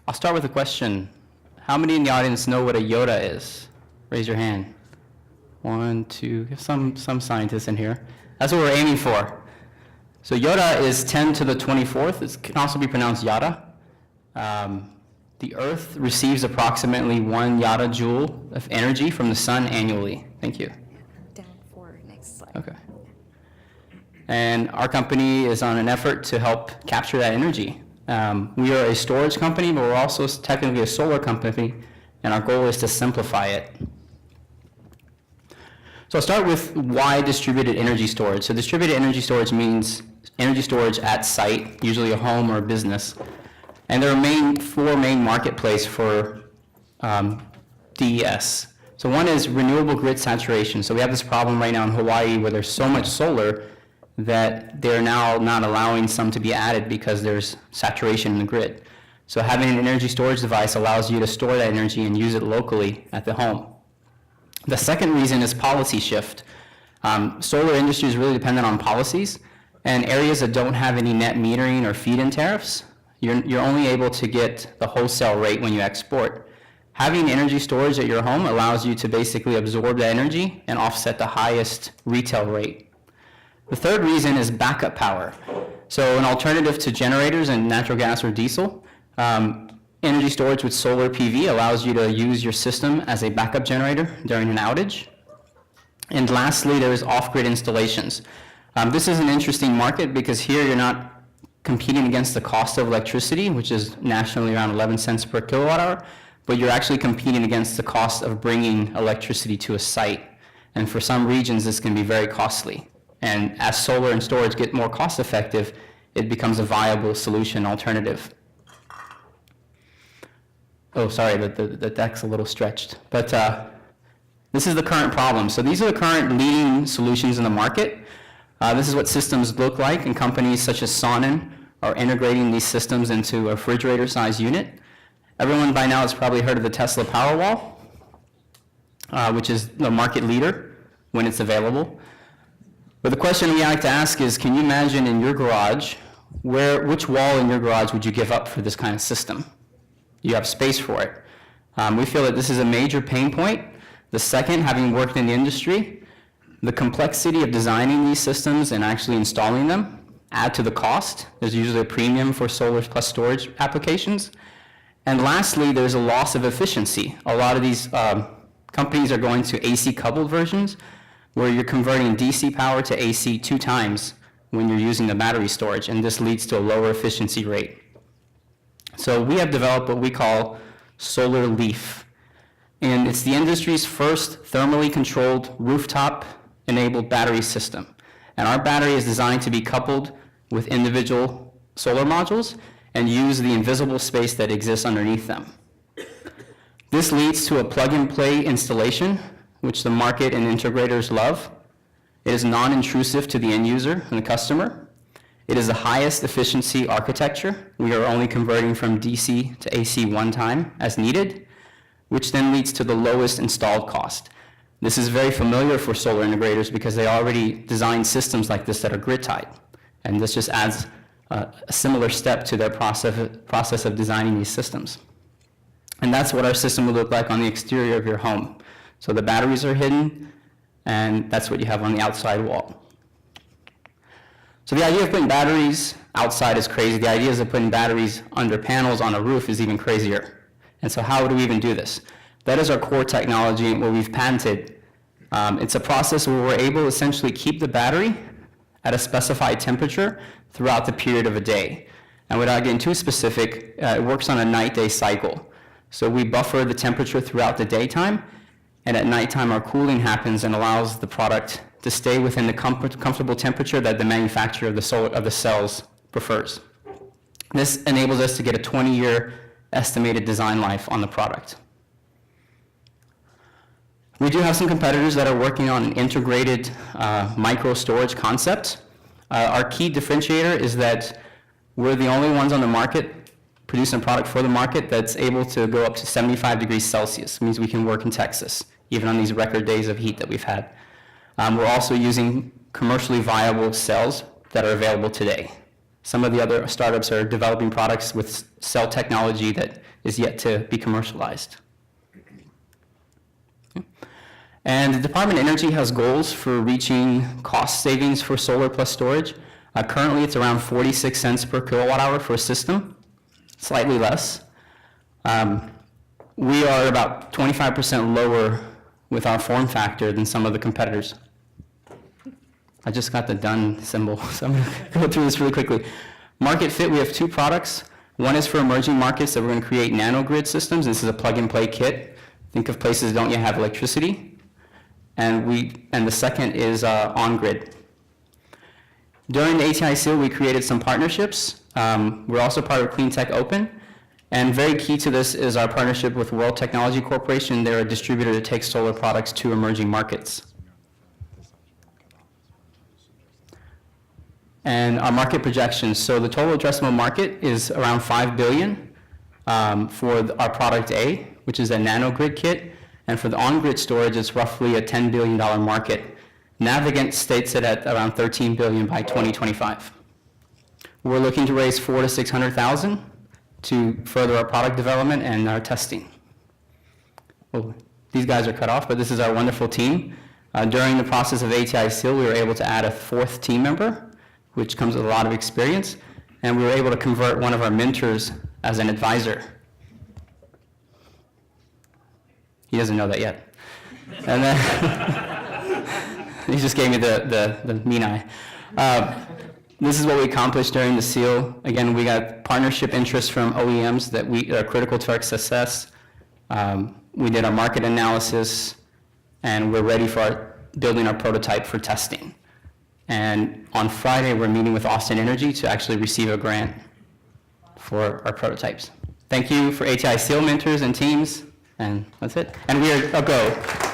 I'll start with a question. How many in the audience know what a Yotta is? Raise your hand. 1, 2, some scientists in here. That's what we're aiming for. So Yotta is 10 to the 24th. It can also be pronounced Yotta. The Earth receives approximately 1 Yotta joule of energy from the sun annually. Thank you. Down for next slide. Okay. And our company is on an effort to help capture that energy. We are a storage company, but we're also technically a solar company, and our goal is to simplify it. So I'll start with why distributed energy storage. So distributed energy storage means energy storage at site, usually a home or a business. And there are four main marketplaces for DES. So one is renewable grid saturation. So we have this problem right now in Hawaii where there's so much solar that they're now not allowing some to be added because there's saturation in the grid. So having an energy storage device allows you to store that energy and use it locally at the home. The second reason is policy shift. Solar industry is really dependent on policies, and areas that don't have any net metering or feed-in tariffs, you're only able to get the wholesale rate when you export. Having energy storage at your home allows you to basically absorb that energy and offset the highest retail rate. The third reason is backup power. So an alternative to generators and natural gas or diesel, energy storage with solar PV allows you to use your system as a backup generator during an outage. And lastly, there is off-grid installations. This is an interesting market because here you're not competing against the cost of electricity, which is nationally around 11 cents per kilowatt hour, but you're actually competing against the cost of bringing electricity to a site. And for some regions, this can be very costly. And as solar and storage get more cost effective, it becomes a viable solution alternative. Oh, sorry, the deck's a little stretched. But this is the current problem. So these are the current leading solutions in the market. This is what systems look like, and companies such as Sonnen are integrating these systems into a refrigerator-sized unit. Everyone by now has probably heard of the Tesla Powerwall, which is the market leader when it's available. But the question we like to ask is, can you imagine in your garage, which wall in your garage would you give up for this kind of system? You have space for it. We feel that this is a major pain point. The second, having worked in the industry, the complexity of designing these systems and actually installing them add to the cost. There's usually a premium for solar plus storage applications. And lastly, there's a loss of efficiency. A lot of these companies are going to AC coupled versions where you're converting DC power to AC 2 times when you're using the battery storage, and this leads to a lower efficiency rate. So we have developed what we call Solar Leaf, and it's the industry's first thermally controlled rooftop-enabled battery system. And our battery is designed to be coupled with individual solar modules and use the invisible space that exists underneath them. This leads to a plug-and-play installation, which the market and integrators love. It is non-intrusive to the end user and the customer. It is the highest efficiency architecture. We are only converting from DC to AC 1 time as needed, which then leads to the lowest installed cost. This is very familiar for solar integrators because they already design systems like this that are grid-tied. And this just adds a similar step to their process of designing these systems. And that's what our system would look like on the exterior of your home. So the batteries are hidden, and that's what you have on the outside wall. So the idea of putting batteries outside is crazy. The idea of putting batteries under panels on a roof is even crazier. And so how do we even do this? That is our core technology, what we've patented. It's a process where we're able to essentially keep the battery at a specified temperature throughout the period of a day. And without getting too specific, it works on a night-day cycle. So we buffer the temperature throughout the daytime, and at nighttime our cooling happens and allows the product to stay within the comfortable temperature that the manufacturer of the cells prefers. This enables us to get a 20-year estimated design life on the product. We do have some competitors that are working on an integrated micro storage concept. Our key differentiator is that we're the only ones on the market producing a product for the market that's able to go up to 75 degrees Celsius. It means we can work in Texas, even on these record days of heat that we've had. We're also using commercially viable cells that are available today. Some of the other startups are developing products with cell technology that is yet to be commercialized. And the Department of Energy has goals for reaching cost savings for solar plus storage. Currently, it's around 46 cents per kilowatt hour for a system, slightly less. We are about 25% lower with our form factor than some of the competitors. I just got the done symbol, so I'm going to go through this really quickly. Market fit, we have two products. One is for emerging markets that we're going to create nanogrid systems. This is a plug-and-play kit. Think of places don't yet have electricity. And the second is on-grid. During the ATI seal, we created some partnerships. We're also part of Clean Tech Open. And very key to this is our partnership with World Technology Corporation. They're a distributor that takes solar products to emerging markets. And our market projections. So the total addressable market is around $5 billion for our product A, which is a nanogrid kit. And for the on-grid storage, it's roughly a $10 billion market. Navigant states it at around $13 billion by 2025. We're looking to raise $400,000 to $600,000 to further our product development and our testing. Well, these guys are cut off, but this is our wonderful team. During the process of ATI seal, we were able to add a fourth team member, which comes with a lot of experience, and we were able to convert one of our mentors as an advisor. He doesn't know that yet. And then he just gave me the mean eye. This is what we accomplished during the seal. Again, we got partnership interest from OEMs that are critical to our success. We did our market analysis, and we're ready for building our prototype for testing. And on Friday, we're meeting with Austin Energy to actually receive a grant for our prototypes. Thank you for ATI seal mentors and teams, and that's it. And we are a go.